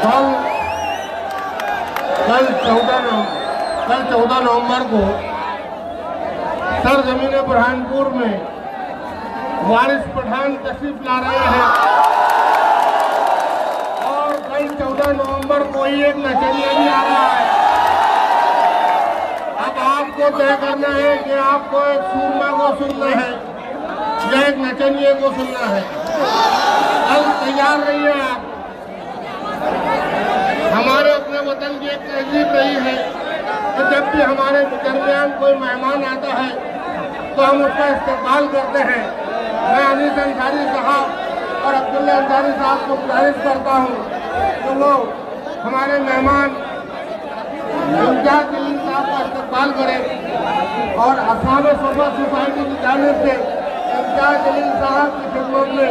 कल 14 नवंबर को सरजमीन बुरहानपुर में वारिस पठान तशरीफ ला रहे हैं और कल 14 नवंबर को ही एक नचनिया भी आ रहा है। अब आपको तय करना है कि आपको एक सूरमा को सुनना है या एक नचनिए को सुनना है। कल तैयार रहिए आप। हमारे अपने वतन की एक तहजीब रही है कि जब भी हमारे दरमियान कोई मेहमान आता है तो हम उसका इस्तेमाल करते हैं। मैं अनीस अंसारी साहब और अब्दुल्ला अंसारी साहब को गुजारिश करता हूँ कि वो हमारे मेहमान इम्तियाज जलील साहब का इस्तेमाल करें और असहाब सोफा सोसाइटी की जानिब से इम्तियाज जलील साहब की खिदमत में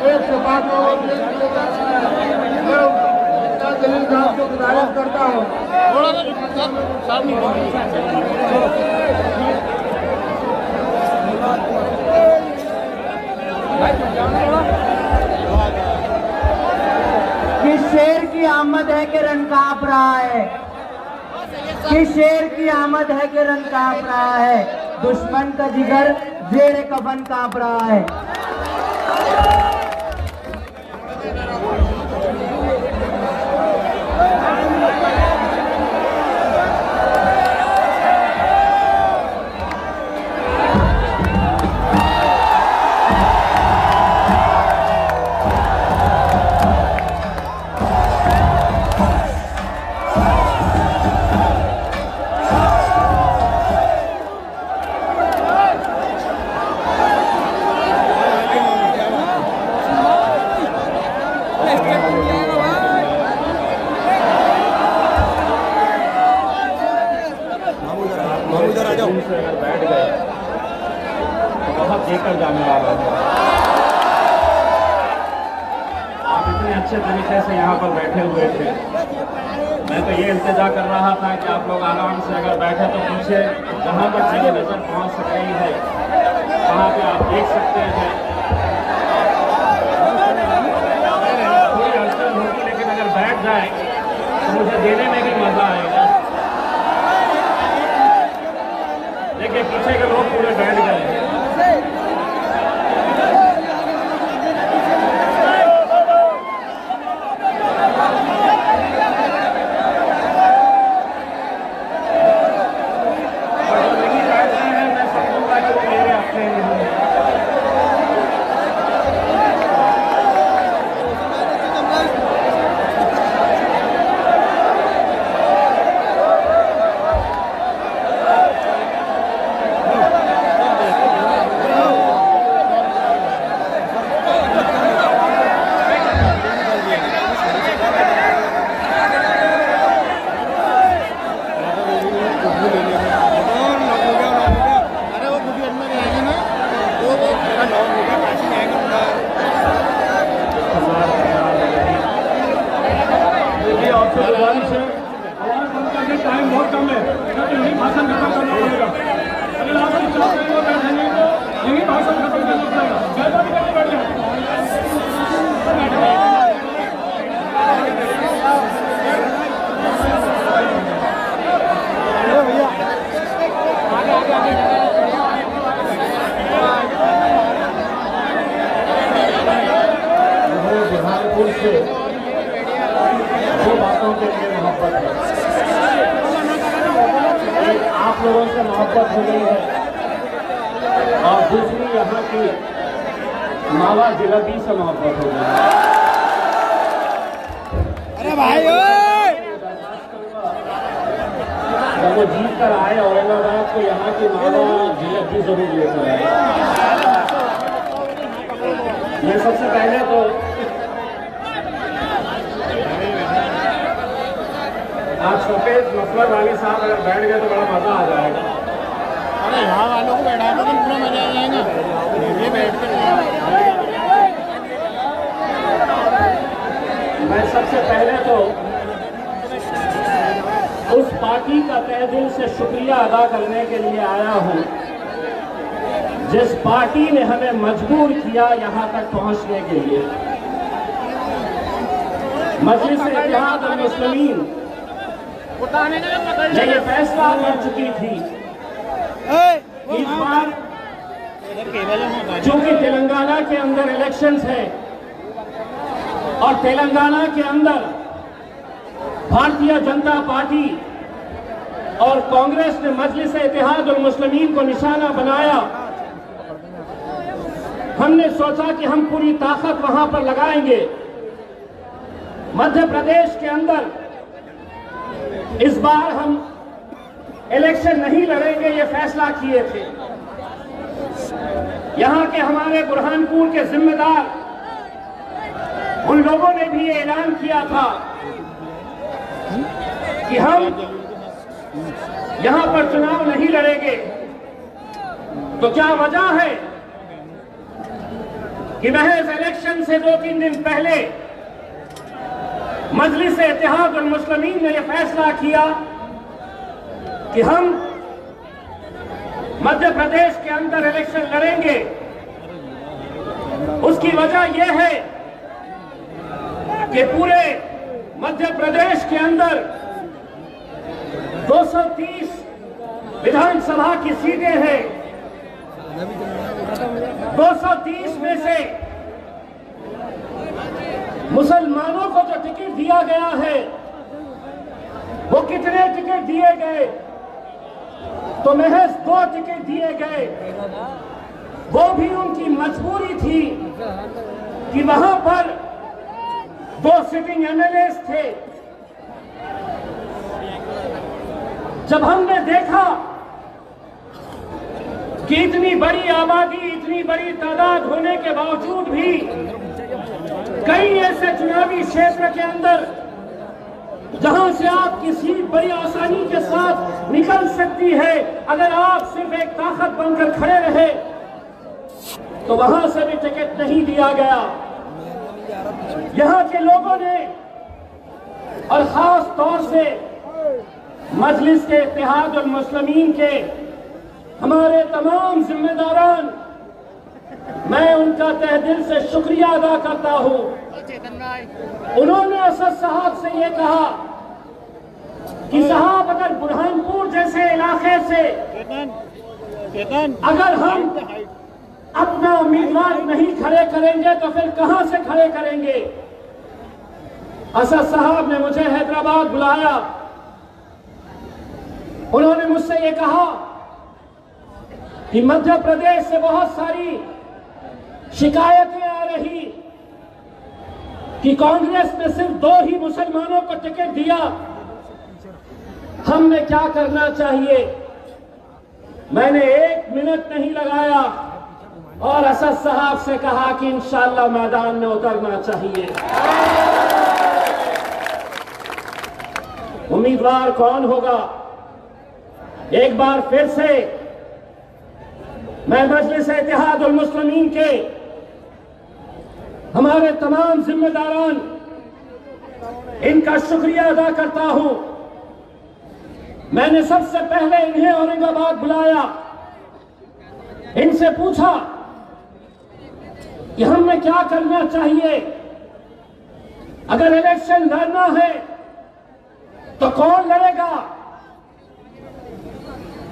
एक शफातनामा पेश किया जा रहा है। मैं इम्तियाज जलील साहब को गुजारिश करता हूँ। किस शेर की आमद है कि रन कांप रहा है, किस शेर की आमद है कि रन कांप रहा है, दुश्मन का जिगर जेर कफन कांप रहा है। अगर बैठ गए तो बहुत देकर जाने वाला है। आप इतने अच्छे तरीके से यहाँ पर बैठे हुए थे, मैं तो ये इंतजार कर रहा था कि आप लोग आराम से अगर बैठे तो पीछे जहाँ पर मेरी नज़र पहुँच सक रही है वहाँ पे आप देख सकते हैं। कोई अड़चन होगी लेकिन अगर बैठ जाए तो मुझे देने में भी मज़ा आएगा। देखिए पीछे के लोग पूरे बैठ गए हैं। और जो नहीं बैठ रहे हैं मैं समझूंगा कि वो मेरे अपने नहीं हैं। टाइम बहुत कम है, यही भाषण खत्म करना पड़ेगा। अगर आप बैठेंगे तो यही भाषण खत्म करना पड़ेगा। बैठ बुरहानपुर से दो बातों के लिए मोहब्बत है। एक आप लोगों से मोहब्बत हो गई है और दूसरी यहाँ की मावा जलेबी से मोहब्बत हो गई है। अरे भाई जब वो जीत कर आए औरंगाबाद को यहाँ की मावा जलेबी जरूर लेकर आए। मैं सबसे पहले तो आज सफेद मफलर वाले साहब अगर बैठ गए तो बड़ा मजा आ जाएगा। अरे यहाँ वालों को बैठा तो पूरा मजा आ जाएगा। ये बैठ कर मैं सबसे पहले तो उस पार्टी का तहे दिल से शुक्रिया अदा करने के लिए आया हूँ जिस पार्टी ने हमें मजबूर किया यहाँ तक पहुँचने के लिए। मजलिस इत्तेहाद अल मुस्लिमीन ने ये फैसला कर चुकी थी इस बार चूंकि तेलंगाना के अंदर इलेक्शंस है और तेलंगाना के अंदर भारतीय जनता पार्टी और कांग्रेस ने मजलिस इत्तेहाद अल मुस्लिमीन को निशाना बनाया, हमने सोचा कि हम पूरी ताकत वहां पर लगाएंगे। मध्य प्रदेश के अंदर इस बार हम इलेक्शन नहीं लड़ेंगे, ये फैसला किए थे। यहां के हमारे बुरहानपुर के जिम्मेदार उन लोगों ने भी ये ऐलान किया था कि हम यहां पर चुनाव नहीं लड़ेंगे। तो क्या वजह है कि महज इलेक्शन से 2-3 दिन पहले मजलिस इत्तेहाद अल मुस्लिमीन ने यह फैसला किया कि हम मध्य प्रदेश के अंदर इलेक्शन लड़ेंगे। उसकी वजह यह है कि पूरे मध्य प्रदेश के अंदर 230 विधानसभा की सीटें हैं। 230 में से मुसलमानों को जो टिकट दिया गया है वो कितने टिकट दिए गए? तो महज 2 टिकट दिए गए। वो भी उनकी मजबूरी थी कि वहां पर 2 सिटिंग एमएलए थे। जब हमने देखा कि इतनी बड़ी आबादी, इतनी बड़ी तादाद होने के बावजूद भी कई ऐसे चुनावी क्षेत्र के अंदर जहां से आपकी सीट बड़ी आसानी के साथ निकल सकती है, अगर आप सिर्फ एक ताकत बनकर खड़े रहे, तो वहां से भी टिकट नहीं दिया गया। यहां के लोगों ने और खास तौर से मजलिस के इत्तेहाद अल मुस्लिमीन के हमारे तमाम जिम्मेदारान, मैं उनका तहे दिल से शुक्रिया अदा करता हूं। उन्होंने असद साहब से ये कहा कि साहब अगर बुरहानपुर जैसे इलाके से अगर हम अपना उम्मीदवार नहीं खड़े करेंगे तो फिर कहां से खड़े करेंगे? असद साहब ने मुझे हैदराबाद बुलाया। उन्होंने मुझसे ये कहा कि मध्य प्रदेश से बहुत सारी शिकायतें आ रही कि कांग्रेस ने सिर्फ 2 ही मुसलमानों को टिकट दिया, हमने क्या करना चाहिए? मैंने 1 मिनट नहीं लगाया और असद साहब से कहा कि इंशाअल्लाह मैदान में उतरना चाहिए। उम्मीदवार कौन होगा? एक बार फिर से मैं मजलिस इत्तेहाद अल मुस्लिमीन के हमारे तमाम जिम्मेदारान, इनका शुक्रिया अदा करता हूं। मैंने सबसे पहले इन्हें औरंगाबाद बुलाया, इनसे पूछा कि हमें क्या करना चाहिए, अगर इलेक्शन लड़ना है तो कौन लड़ेगा?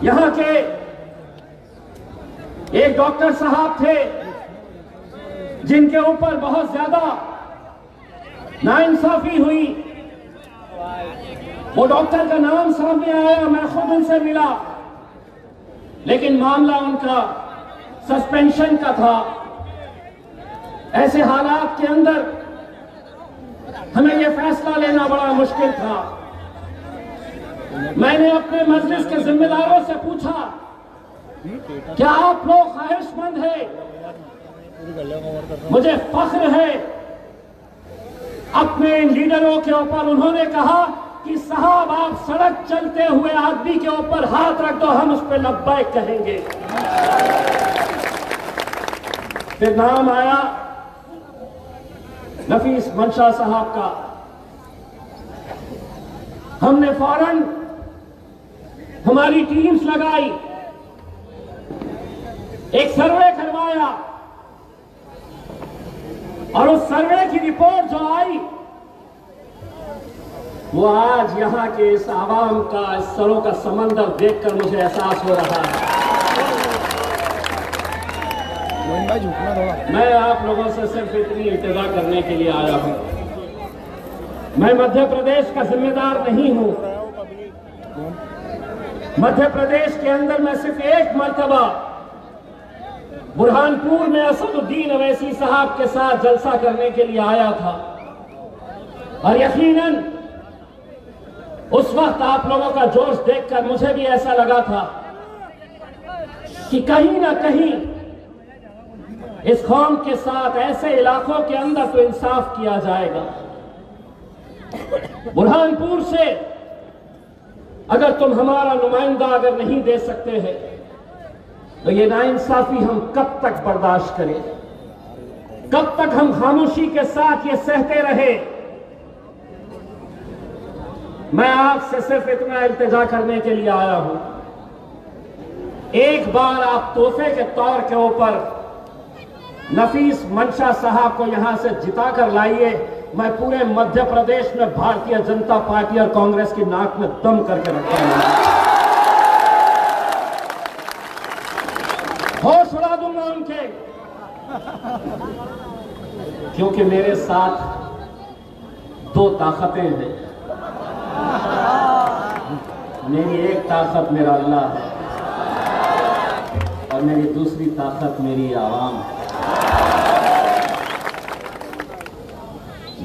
यहां के एक डॉक्टर साहब थे जिनके ऊपर बहुत ज्यादा नाइंसाफी हुई। वो डॉक्टर का नाम सामने आया, मैं खुद उनसे मिला, लेकिन मामला उनका सस्पेंशन का था। ऐसे हालात के अंदर हमें यह फैसला लेना बड़ा मुश्किल था। मैंने अपने मजलिस के जिम्मेदारों से पूछा, क्या आप लोग ख्वाहिशमंद हैं? मुझे फख्र है अपने लीडरों के ऊपर। उन्होंने कहा कि साहब आप सड़क चलते हुए आदमी के ऊपर हाथ रख दो, हम उस पर लब्बैक कहेंगे। फिर नाम आया नफीस मंशा साहब का। हमने फौरन हमारी टीम्स लगाई, एक सर्वे करवाया और उस सर्वे की रिपोर्ट जो आई वो आज यहाँ के इस आवाम का, इस सरों का समंदर देखकर मुझे एहसास हो रहा है। मैं आप लोगों से सिर्फ इतनी इल्तिजा करने के लिए आया हूँ। मैं मध्य प्रदेश का जिम्मेदार नहीं हूँ। मध्य प्रदेश के अंदर मैं सिर्फ एक मर्तबा बुरहानपुर में असदुद्दीन अवैसी साहब के साथ जलसा करने के लिए आया था, और यकीनन उस वक्त आप लोगों का जोश देखकर मुझे भी ऐसा लगा था कि कहीं ना कहीं इस कौम के साथ ऐसे इलाकों के अंदर तो इंसाफ किया जाएगा। बुरहानपुर से अगर तुम हमारा नुमाइंदा अगर नहीं दे सकते हैं तो ये नाइंसाफी हम कब तक बर्दाश्त करें? कब तक हम खामोशी के साथ ये सहते रहे? मैं आपसे सिर्फ इतना इल्तिजा करने के लिए आया हूं, एक बार आप तोहफे के तौर के ऊपर नफीस मंशा साहब को यहां से जिता कर लाइए। मैं पूरे मध्य प्रदेश में भारतीय जनता पार्टी और कांग्रेस की नाक में दम करके रखता हूं, होश उड़ा दूंगा उनके, क्योंकि मेरे साथ दो ताकतें हैं। मेरी एक ताकत मेरा अल्लाह है और मेरी दूसरी ताकत मेरी आवाम है।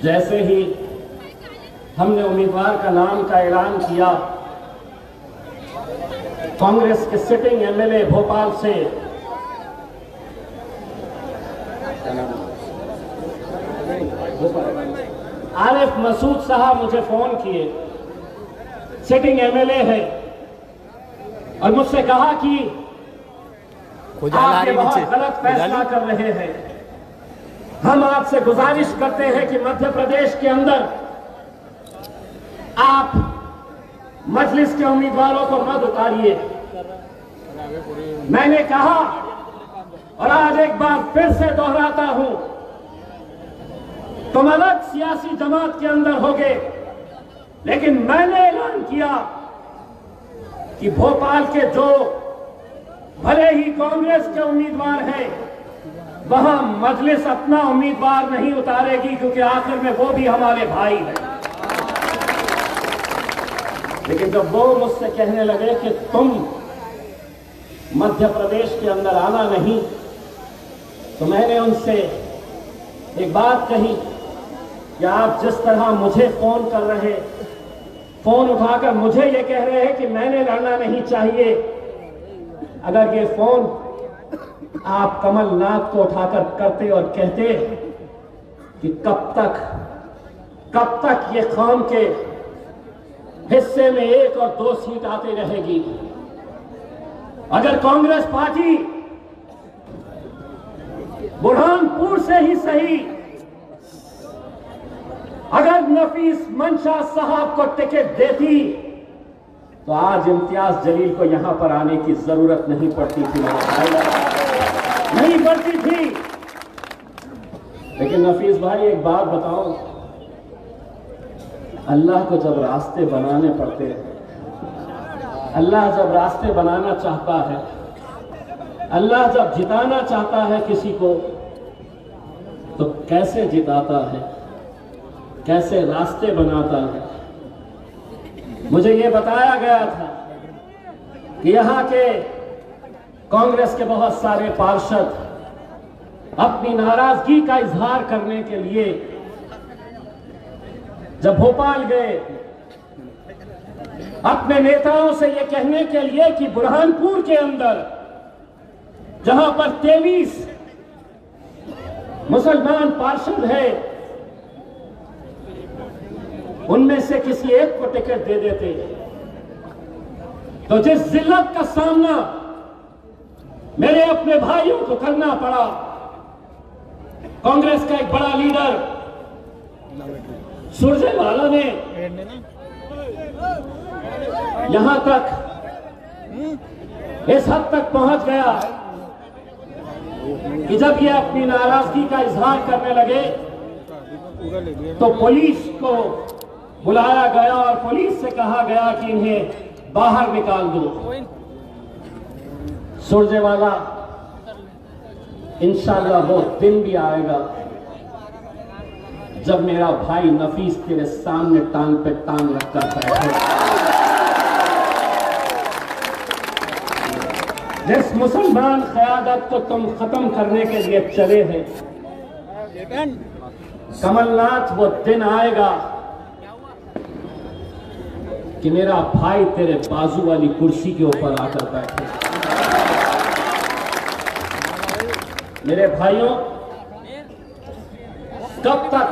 जैसे ही हमने उम्मीदवार का नाम का ऐलान किया, कांग्रेस के सिटिंग एमएलए भोपाल से आरिफ मसूद साहब मुझे फोन किए, सिटिंग एमएलए है, और मुझसे कहा कि आप ये बहुत गलत फैसला कर रहे हैं। हम आपसे गुजारिश करते हैं कि मध्य प्रदेश के अंदर आप मजलिस के उम्मीदवारों को मत उतारिए। मैंने कहा और आज एक बार फिर से दोहराता हूं, तुम अलग सियासी जमात के अंदर होगे, लेकिन मैंने ऐलान किया कि भोपाल के जो भले ही कांग्रेस के उम्मीदवार हैं, वहां मजलिस अपना उम्मीदवार नहीं उतारेगी, क्योंकि आखिर में वो भी हमारे भाई हैं। लेकिन जब वो मुझसे कहने लगे कि तुम मध्य प्रदेश के अंदर आना नहीं, तो मैंने उनसे एक बात कही कि आप जिस तरह मुझे फोन कर रहे, फोन उठाकर मुझे ये कह रहे हैं कि मैंने लड़ना नहीं चाहिए, अगर ये फोन आप कमलनाथ को उठाकर करते और कहते कि कब तक ये कौम के हिस्से में 1 और 2 सीट आती रहेगी। अगर कांग्रेस पार्टी बुरहानपुर से ही सही, अगर नफीस मंशा साहब को टिकट देती तो आज इम्तियाज जलील को यहां पर आने की जरूरत नहीं पड़ती थी, नहीं पड़ती थी। लेकिन नफीस भाई एक बात बताओ, अल्लाह को जब रास्ते बनाने पड़ते हैं, अल्लाह जब रास्ते बनाना चाहता है, अल्लाह जब जिताना चाहता है किसी को, तो कैसे जिताता है, कैसे रास्ते बनाता है। मुझे ये बताया गया था कि यहाँ के कांग्रेस के बहुत सारे पार्षद अपनी नाराजगी का इजहार करने के लिए जब भोपाल गए, अपने नेताओं से ये कहने के लिए कि बुरहानपुर के अंदर जहां पर 23 मुसलमान पार्षद है, उनमें से किसी एक को टिकट दे देते, तो जिस जिल्लत का सामना मेरे अपने भाइयों को करना पड़ा, कांग्रेस का एक बड़ा लीडर सुरजेवाला ने यहां तक इस हद तक पहुंच गया कि जब ये अपनी नाराजगी का इजहार करने लगे तो पुलिस को बुलाया गया और पुलिस से कहा गया कि इन्हें बाहर निकाल दो। सुरजेवाला, इंशाल्लाह वो दिन भी आएगा जब मेरा भाई नफीस तेरे सामने टांग पे टांग रखकर बैठे। जिस मुसलमान क़यादत को तुम खत्म करने के लिए चले हैं कमलनाथ, वो दिन आएगा कि मेरा भाई तेरे बाजू वाली कुर्सी के ऊपर आकर बैठे। मेरे भाइयों, कब तक?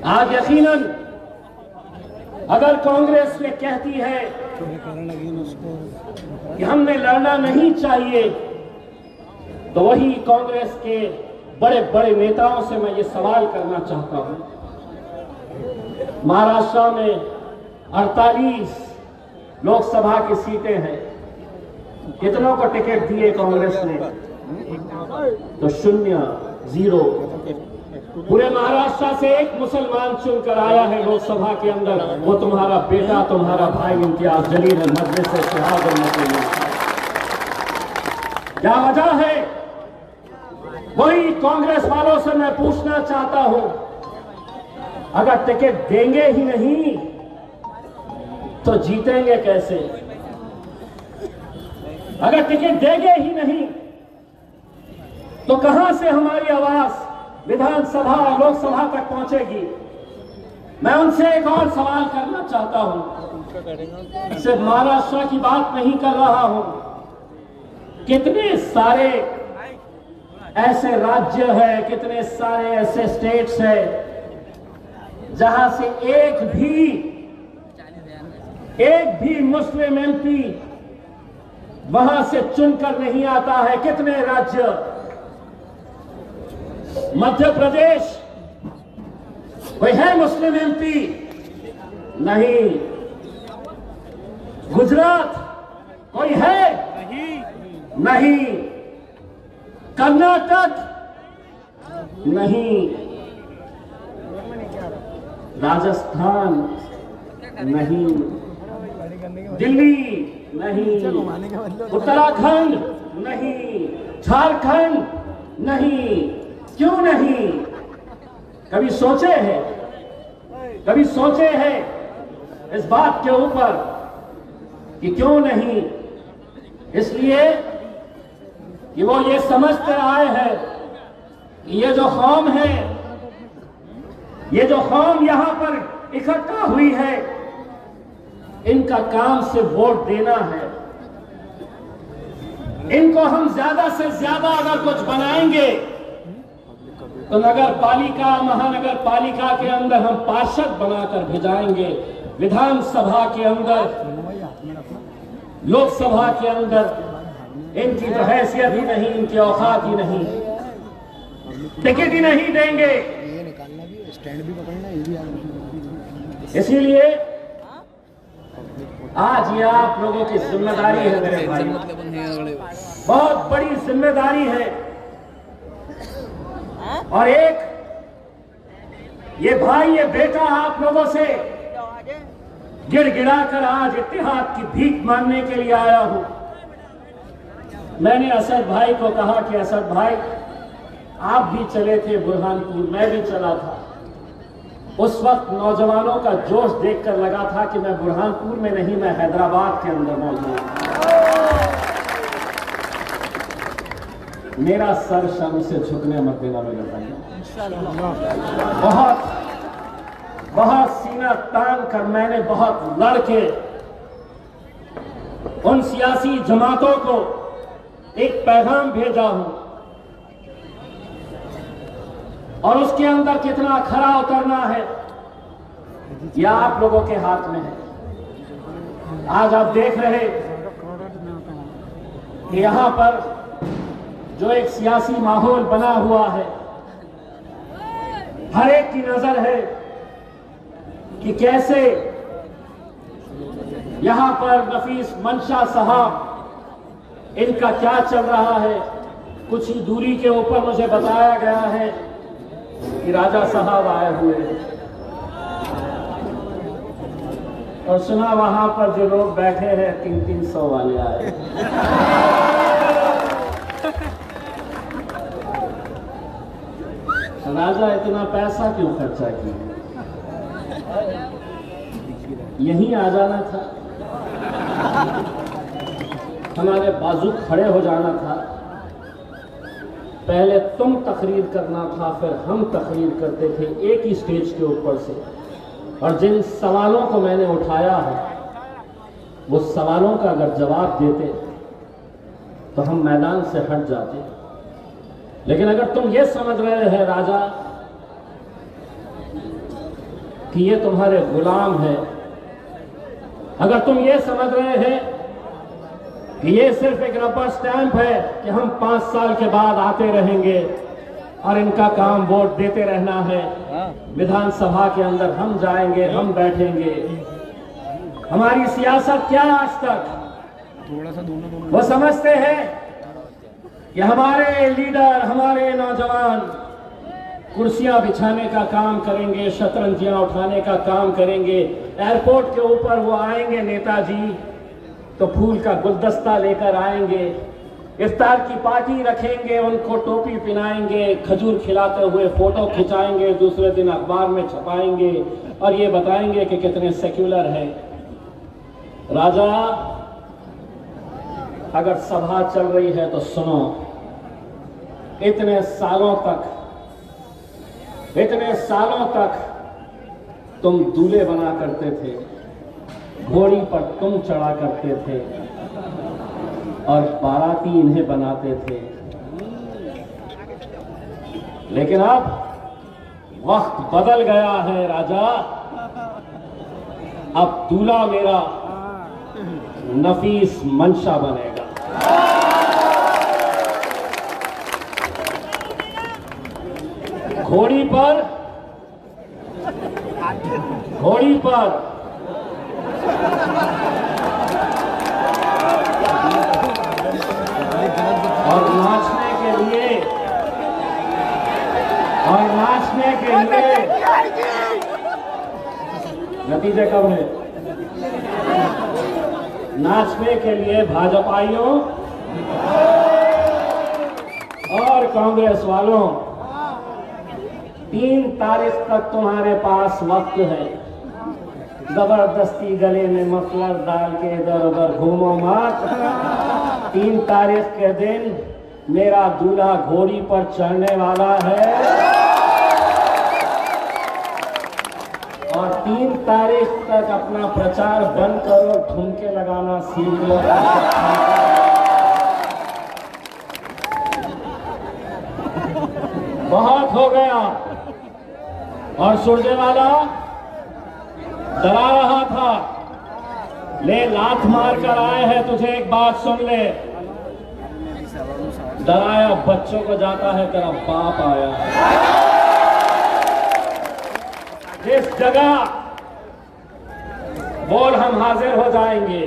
आज यकीनन अगर कांग्रेस ये कहती है कि हमने लड़ना नहीं चाहिए, तो वही कांग्रेस के बड़े बड़े नेताओं से मैं ये सवाल करना चाहता हूं। महाराष्ट्र में 48 लोकसभा की सीटें हैं, कितनों को टिकट दिए कांग्रेस ने? तो 0, 0। पूरे महाराष्ट्र से एक मुसलमान चुनकर आया है लोकसभा के अंदर, वो तुम्हारा बेटा, तुम्हारा भाई इम्तियाज जलील है, मजलिस इत्तेहाद मुस्लिमीन। क्या वजह है? वही कांग्रेस वालों से मैं पूछना चाहता हूं, अगर टिकट देंगे ही नहीं तो जीतेंगे कैसे? अगर टिकट देंगे ही नहीं तो कहां से हमारी आवाज विधानसभा और लोकसभा तक पहुंचेगी? मैं उनसे एक और सवाल करना चाहता हूं, सिर्फ महाराष्ट्र की बात नहीं कर रहा हूं, कितने सारे ऐसे राज्य हैं, कितने सारे ऐसे स्टेट्स हैं जहां से एक भी मुस्लिम एमपी वहां से चुनकर नहीं आता है? कितने राज्य? मध्य प्रदेश, कोई है मुस्लिम एमपी? नहीं। गुजरात, कोई है? नहीं। कर्नाटक, नहीं। राजस्थान, नहीं। दिल्ली, नहीं। उत्तराखंड, नहीं। झारखंड, नहीं। क्यों नहीं? कभी सोचे हैं? कभी सोचे हैं इस बात के ऊपर कि क्यों नहीं? इसलिए कि वो ये समझते आए हैं कि ये जो कौम है, ये जो कौम यहां पर इकट्ठा हुई है, इनका काम सिर्फ वोट देना है। इनको हम ज्यादा से ज्यादा अगर कुछ बनाएंगे तो नगर पालिका, महानगर पालिका के अंदर हम पार्षद बनाकर भेजाएंगे, विधानसभा के अंदर, लोकसभा के अंदर इनकी तो हैसियत ही नहीं, इनकी औकात ही नहीं, टिकट ही नहीं देंगे। इसीलिए आज ये आप लोगों की जिम्मेदारी है मेरे भाई, बहुत बड़ी जिम्मेदारी है। और एक ये भाई, ये बेटा आप लोगों से गिड़गिड़ाकर आज इत्तेहाद की भीख मांगने के लिए आया हूं। मैंने असद भाई को कहा कि असद भाई, आप भी चले थे बुरहानपुर, मैं भी चला था। उस वक्त नौजवानों का जोश देखकर लगा था कि मैं बुरहानपुर में नहीं, मैं हैदराबाद के अंदर मौजूद हूं। मेरा सर शर्म से झुकने मत देना मेरे भाई। बहुत सीना तान कर मैंने बहुत लड़के उन सियासी जमातों को एक पैगाम भेजा हूं, और उसके अंदर कितना खरा उतरना है यह आप लोगों के हाथ में है। आज आप देख रहे कि यहां पर जो एक सियासी माहौल बना हुआ है, हर एक की नजर है कि कैसे यहां पर नफीस मंशा साहब, इनका क्या चल रहा है। कुछ ही दूरी के ऊपर मुझे बताया गया है कि राजा साहब आए हुए हैं। और सुना वहां पर जो लोग बैठे हैं 300 वाले आए। राजा इतना पैसा क्यों खर्चा किया? यहीं आ जाना था, हमारे बाजू खड़े हो जाना था। पहले तुम तकरीर करना था, फिर हम तकरीर करते थे एक ही स्टेज के ऊपर से। और जिन सवालों को मैंने उठाया है वो सवालों का अगर जवाब देते तो हम मैदान से हट जाते। लेकिन अगर तुम ये समझ रहे हैं राजा कि ये तुम्हारे गुलाम है, अगर तुम ये समझ रहे हैं कि ये सिर्फ एक रबर स्टैंप है कि हम 5 साल के बाद आते रहेंगे और इनका काम वोट देते रहना है, विधानसभा के अंदर हम जाएंगे, हम बैठेंगे, हमारी सियासत क्या आज तक वो समझते हैं कि हमारे लीडर, हमारे नौजवान कुर्सियां बिछाने का काम करेंगे, शतरंजियां उठाने का काम करेंगे। एयरपोर्ट के ऊपर वो आएंगे नेताजी तो फूल का गुलदस्ता लेकर आएंगे, इफ्तार की पार्टी रखेंगे, उनको टोपी पहनाएंगे, खजूर खिलाते हुए फोटो खिंचाएंगे, दूसरे दिन अखबार में छपाएंगे और ये बताएंगे कि कितने सेक्युलर हैं। राजा, अगर सभा चल रही है तो सुनो, इतने सालों तक तुम दूल्हे बना करते थे, घोड़ी पर तुम चढ़ा करते थे और बाराती इन्हें बनाते थे। लेकिन अब वक्त बदल गया है राजा, अब दूल्हा मेरा नफीस मंशा बनेगा। घोड़ी पर और नाचने के लिए नतीजे कब है? नाचने के लिए भाजपाइयों और कांग्रेस वालों 3 तारीख तक तुम्हारे पास वक्त है। जबरदस्ती गले में मफलर डाल के इधर उधर घूमो मत। 3 तारीख के दिन मेरा दूल्हा घोड़ी पर चढ़ने वाला है और 3 तारीख तक अपना प्रचार बंद करो, ठुमके लगाना सीख लो। बहुत हो गया। और सुरजेवाला डरा रहा था, ले लात मार कर आए हैं, तुझे एक बात सुन ले, डराया बच्चों को जाता है, तेरा बाप आया। जिस जगह बोल हम हाजिर हो जाएंगे।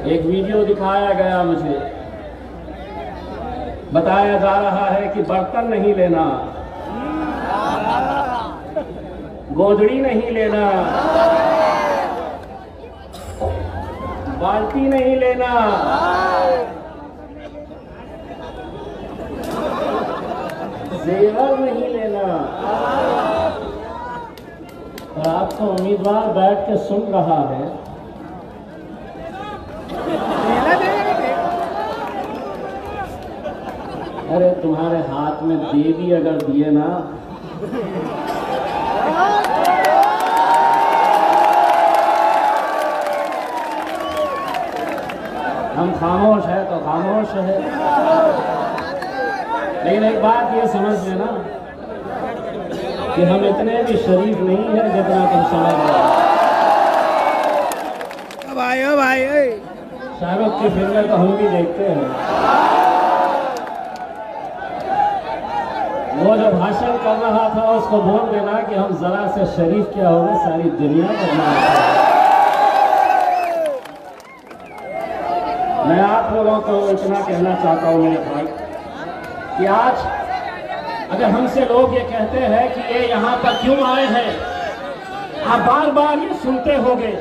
एक वीडियो दिखाया गया मुझे, बताया जा रहा है कि बर्तन नहीं लेना, गोदड़ी नहीं लेना, बाल्टी नहीं लेना, जेवर नहीं लेना। और आपका उम्मीदवार बैठ के सुन रहा है। अरे तुम्हारे हाथ में देवी अगर दिए ना, हम खामोश है तो खामोश है। लेकिन एक बात ये समझ लेना कि हम इतने भी शरीफ नहीं है जितना तुम समझ रहे हो। भाई शाहरुख की फिल्में तो हम भी देखते हैं। वो जो भाषण कर रहा था उसको बोल देना कि हम जरा से शरीफ क्या हो गए, सारी दुनिया को। मैं आप लोगों को इतना कहना चाहता हूं मेरे भाई कि आज अगर हमसे लोग ये कहते हैं कि ये यहाँ पर क्यों आए हैं, आप बार बार ये सुनते होंगे,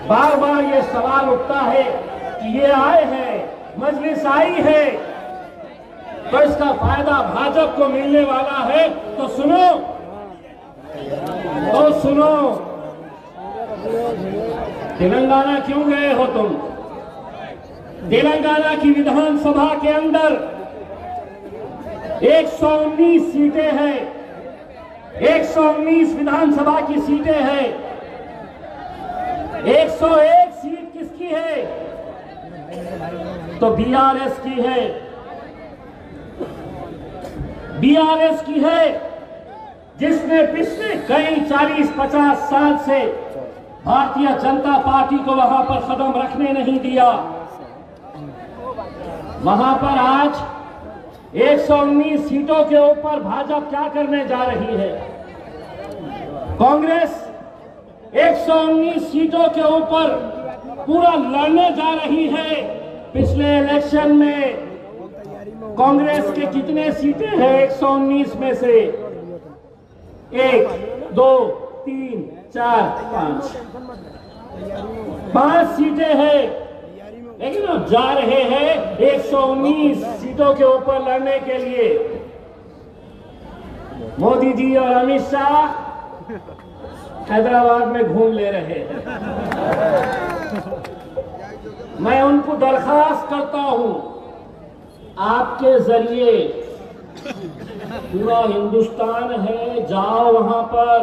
बार बार ये सवाल उठता है कि ये आए हैं, मजलिस आई है तो इसका फायदा भाजपा को मिलने वाला है। तो सुनो, तेलंगाना क्यों गए हो तुम? तेलंगाना की विधानसभा के अंदर 119 सीटें हैं, 119 विधानसभा की सीटें हैं। 101 सीट किसकी है? तो बीआरएस की है, बीआरएस की है, जिसने पिछले कई 40-50 साल से भारतीय जनता पार्टी को वहां पर कदम रखने नहीं दिया। वहां पर आज 119 सीटों के ऊपर भाजपा क्या करने जा रही है? कांग्रेस 119 सीटों के ऊपर पूरा लड़ने जा रही है। पिछले इलेक्शन में कांग्रेस के कितने सीटें हैं? 119 में से 1, 2, 3, 4, 5 सीटें हैं, लेकिन अब जा रहे हैं 119 सीटों के ऊपर लड़ने के लिए। मोदी जी और अमित शाह हैदराबाद में घूम ले रहे हैं। मैं उनको दरखास्त करता हूं, आपके जरिए पूरा हिंदुस्तान है, जाओ वहां पर,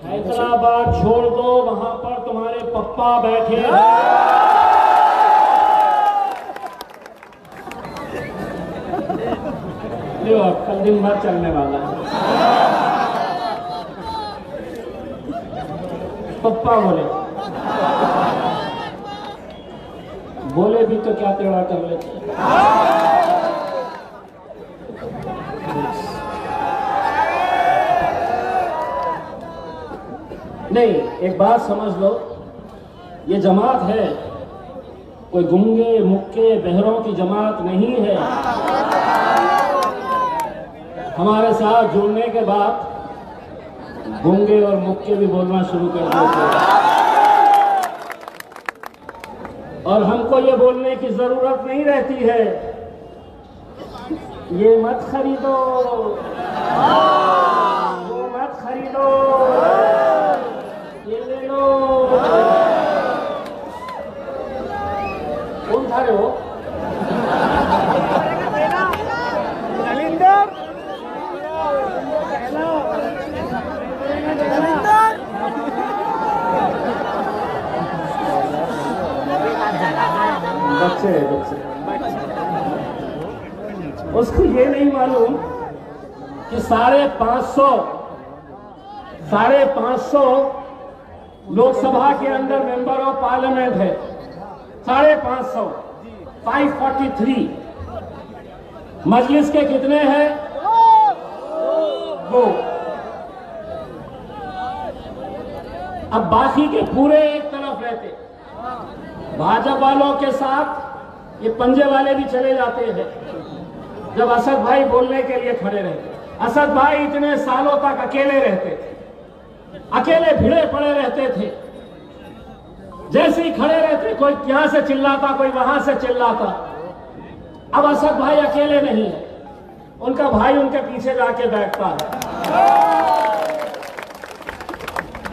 हैदराबाद छोड़ दो, वहां पर तुम्हारे पप्पा बैठे हैं। जो कल दिन भर चलने वाला है। पप्पा बोले भी तो क्या टेढ़ा कर लेते। नहीं, एक बात समझ लो, ये जमात है कोई गूंगे मुक्के बहरों की जमात नहीं है। हमारे साथ जुड़ने के बाद गूंगे और मुक्के भी बोलना शुरू कर देते, और हमको ये बोलने की जरूरत नहीं रहती है, ये मत खरीदो, वो मत खरीदो, ये ले लो। कौन था रे वो? बच्चे उसको ये नहीं मालूम कि 550 लोकसभा के अंदर मेंबर ऑफ पार्लियामेंट है। 550, 543। मजलिस के कितने हैं? 2। अब बाकी के पूरे एक तरफ रहते। भाजपा वालों के साथ ये पंजे वाले भी चले जाते हैं। जब असद भाई बोलने के लिए खड़े रहते, असद भाई इतने सालों तक अकेले रहते थे, अकेले भिड़े पड़े रहते थे। जैसे ही खड़े रहते, कोई यहां से चिल्लाता, कोई वहां से चिल्लाता। अब असद भाई अकेले नहीं है, उनका भाई उनके पीछे जाके बैठता है,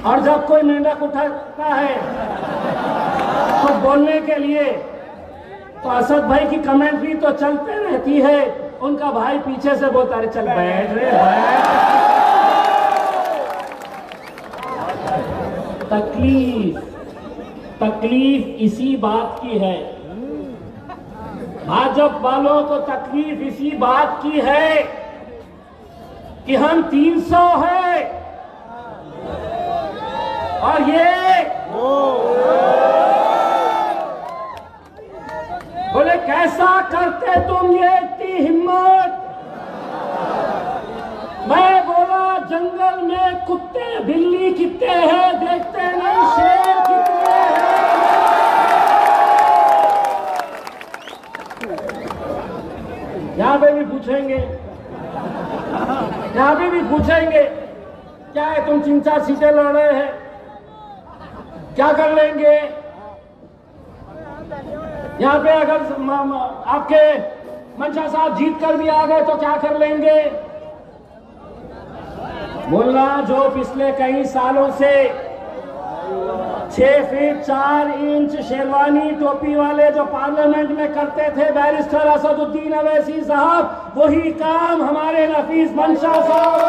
और जब कोई मेंढक उठाता है तो बोलने के लिए, तो असद भाई की कमेंट्री तो चलते रहती है, उनका भाई पीछे से बोलता है, चल बैठ रे बैठ। तकलीफ इसी बात की है, भाजपा वालों को तकलीफ इसी बात की है कि हम 300 है और ये बोले कैसा करते तुम, ये इतनी हिम्मत। मैं बोला जंगल में कुत्ते बिल्ली कितने हैं देखते नहीं, शेर कितने हैं। यहां पे भी पूछेंगे, यहां पे भी पूछेंगे क्या है, तुम 3-4 सीटें लड़ रहे हैं, क्या कर लेंगे? यहाँ पे अगर आपके मंशा साहब जीत कर भी आ गए तो क्या कर लेंगे? बोलना जो पिछले कई सालों से 6 फीट 4 इंच शेरवानी टोपी वाले जो पार्लियामेंट में करते थे बैरिस्टर असदुद्दीन अवैसी साहब, वही काम हमारे नफीस मंशा साहब।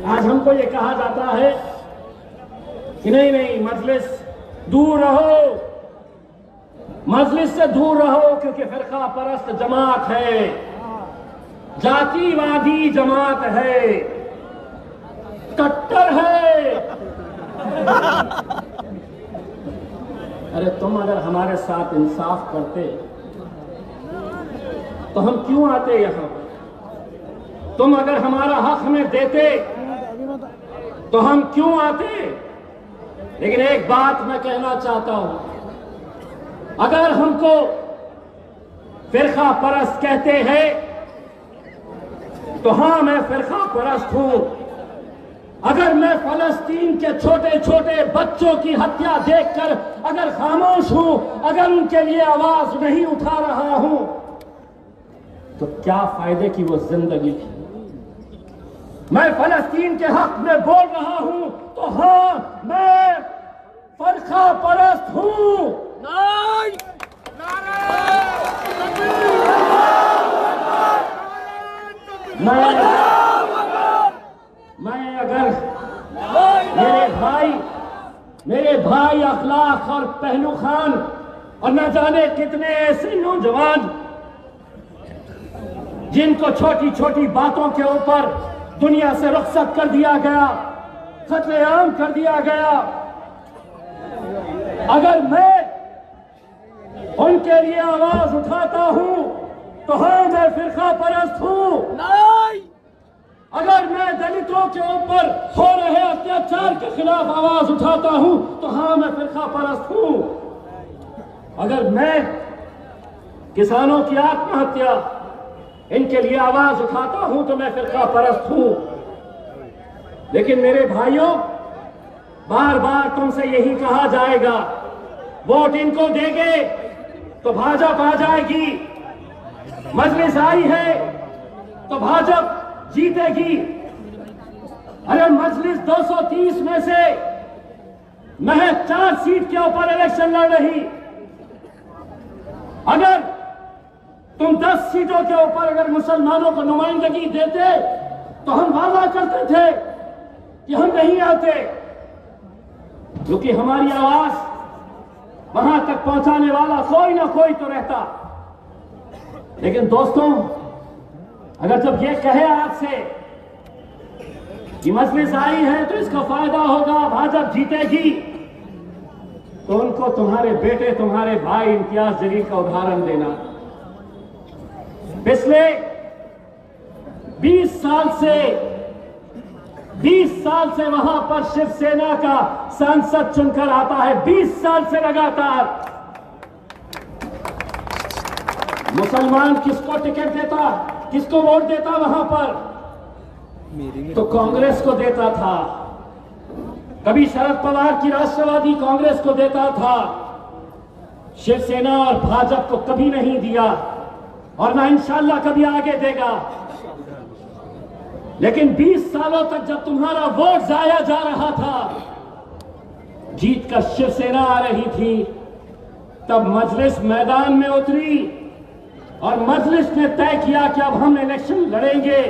आज हमको ये कहा जाता है कि नहीं मजलिस दूर रहो, मजलिस से दूर रहो, क्योंकि फिरका परस्त जमात है, जातिवादी जमात है, कट्टर है। अरे तुम अगर हमारे साथ इंसाफ करते तो हम क्यों आते यहां? तुम अगर हमारा हक हमें देते तो हम क्यों आते? लेकिन एक बात मैं कहना चाहता हूं, अगर हमको फिरका परस्त कहते हैं तो हां, मैं फिरका परस्त हूं। अगर मैं फलस्तीन के छोटे छोटे बच्चों की हत्या देखकर अगर खामोश हूं, अगर उनके लिए आवाज नहीं उठा रहा हूं, तो क्या फायदे की वो जिंदगी थी? मैं फलस्तीन के हक में बोल रहा हूं तो हां, मैं फिरका परस्त हूं। मैं अगर मेरे भाई अखलाक और पहलू खान और न जाने कितने ऐसे नौजवान जिनको छोटी छोटी बातों के ऊपर दुनिया से रुखसत कर दिया गया, कत्लेआम कर दिया गया, अगर मैं उनके लिए आवाज उठाता हूं तो हां, मैं फिरका परस्त हूं। अगर मैं दलितों के ऊपर हो रहे अत्याचार के खिलाफ आवाज उठाता हूं तो हां, मैं फिरका परस्त हूं। अगर मैं किसानों की आत्महत्या, इनके लिए आवाज उठाता हूं तो मैं फिरका परस्त हूं। लेकिन मेरे भाइयों, बार बार तुमसे यही कहा जाएगा, वोट इनको देंगे तो भाजपा आ जाएगी, मजलिस आई है तो भाजपा जीतेगी। अरे मजलिस 230 में से महज 4 सीट के ऊपर इलेक्शन लड़ रही। अगर तुम 10 सीटों के ऊपर अगर मुसलमानों को नुमाइंदगी देते तो हम वादा करते थे कि हम नहीं आते, क्योंकि हमारी आवाज वहां तक पहुंचाने वाला कोई ना कोई तो रहता। लेकिन दोस्तों, अगर जब ये कहे आपसे कि मजलिस आई है तो इसका फायदा होगा, भाजपा जीतेगी, तो उनको तुम्हारे बेटे, तुम्हारे भाई इम्तियाज जलील का उदाहरण देना। पिछले 20 साल से वहां पर शिवसेना का सांसद चुनकर आता है, 20 साल से लगातार। मुसलमान किसको टिकट देता, किसको वोट देता वहां पर? तो कांग्रेस को देता था। कभी शरद पवार की राष्ट्रवादी कांग्रेस को देता था, शिवसेना और भाजपा को कभी नहीं दिया और ना इंशाल्लाह कभी आगे देगा। लेकिन 20 सालों तक जब तुम्हारा वोट जाया जा रहा था, जीत कर शिवसेना आ रही थी, तब मजलिस मैदान में उतरी और मजलिस ने तय किया कि अब हम इलेक्शन लड़ेंगे।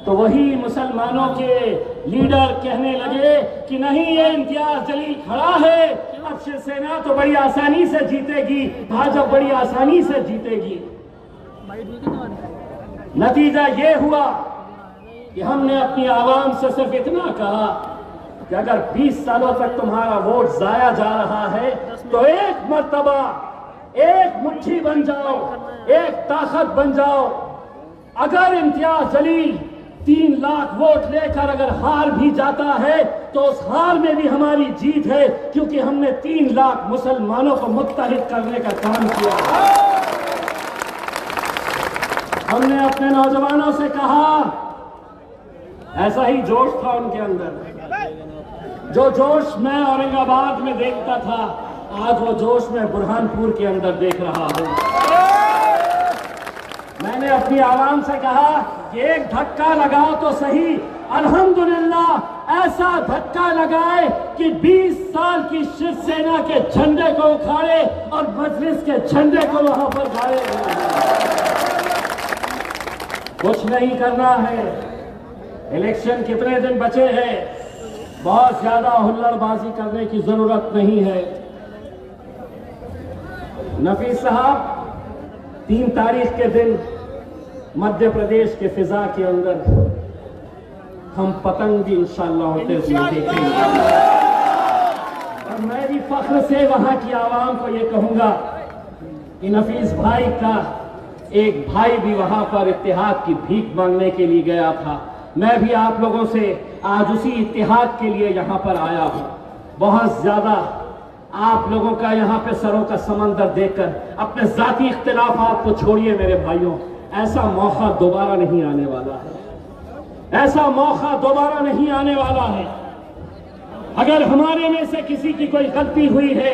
तो वही मुसलमानों के लीडर कहने लगे कि नहीं, ये इम्तियाज जलील खड़ा है, अब शिवसेना तो बड़ी आसानी से जीतेगी, भाजपा बड़ी आसानी से जीतेगी। नतीजा ये हुआ कि हमने अपनी आवाम से सिर्फ इतना कहा कि अगर 20 सालों तक तुम्हारा वोट जाया जा रहा है तो एक मर्तबा एक मुट्ठी बन जाओ, एक ताकत बन जाओ। अगर इम्तियाज जलील 3 लाख वोट लेकर अगर हार भी जाता है तो उस हार में भी हमारी जीत है, क्योंकि हमने 3 लाख मुसलमानों को मुत्तहिद करने का काम किया। हमने अपने नौजवानों से कहा, ऐसा ही जोश था उनके अंदर, जो जोश मैं औरंगाबाद में देखता था, आज वो जोश मैं बुरहानपुर के अंदर देख रहा हूं। मैंने अपनी आवाम से कहा कि एक धक्का लगाओ तो सही, अल्हम्दुलिल्लाह ऐसा धक्का लगाए कि 20 साल की शिवसेना के झंडे को उखाड़े और मजलिस के झंडे को वहां पर गाड़े। कुछ नहीं करना है, इलेक्शन कितने दिन बचे हैं, बहुत ज्यादा हुल्लड़बाजी करने की जरूरत नहीं है। नफीस साहब, 3 तारीख के दिन मध्य प्रदेश के फिजा के अंदर हम पतंग भी इंशाअल्लाह होते हुए देखेंगे। और मैं भी फख्र से वहां की आवाम को ये कहूंगा कि नफीस भाई का एक भाई भी वहां पर इत्तेहाद की भीख मांगने के लिए गया था। मैं भी आप लोगों से आज उसी इत्तेहाद के लिए यहां पर आया हूं। बहुत ज्यादा आप लोगों का यहां पे सरों का समंदर देखकर अपने जाती इख्तिलाफात को छोड़िए मेरे भाइयों, ऐसा मौका दोबारा नहीं आने वाला है, ऐसा मौका दोबारा नहीं आने वाला है। अगर हमारे में से किसी की कोई गलती हुई है,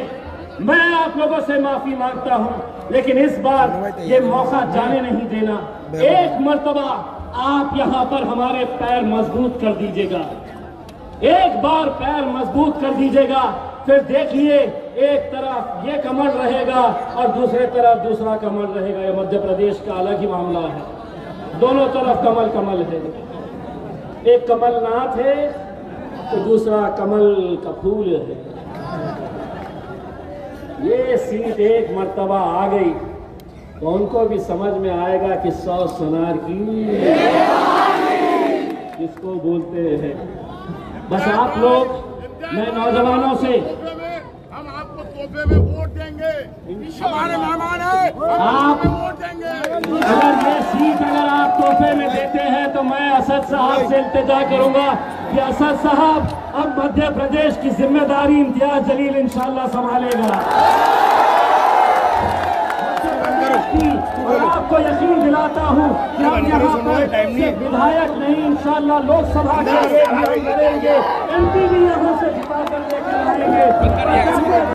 मैं आप लोगों से माफी मांगता हूं, लेकिन इस बार ये मौका जाने नहीं देना। एक मर्तबा आप यहां पर हमारे पैर मजबूत कर दीजिएगा, एक बार पैर मजबूत कर दीजिएगा, फिर देखिए एक तरफ ये कमल रहेगा और दूसरे तरफ दूसरा कमल रहेगा। ये मध्य प्रदेश का अलग ही मामला है, दोनों तरफ कमल कमल है। एक कमलनाथ है तो दूसरा कमल का फूल है। ये सीट एक मर्तबा आ गई तो उनको भी समझ में आएगा कि 100 सोनार की किसको बोलते हैं। बस आप लोग, मैं नौजवानों से, हम आपको तोहफे में वोट देंगे, हमारे मेहमान हैं, आप वोट देंगे। अगर ये सीट अगर आप तोहफे में देते हैं तो मैं असद साहब से इल्तिजा करूंगा कि असद साहब अब मध्य प्रदेश की जिम्मेदारी इम्तियाज जलील इंशाअल्लाह संभालेगा। और आपको यकीन दिलाता हूं कि हम यहाँ पर सिर्फ विधायक नहीं, इंशाअल्लाह लोकसभा के लिए भी हम लड़ेंगे, MP भी यहाँ से जिता कर लेकर आएंगे।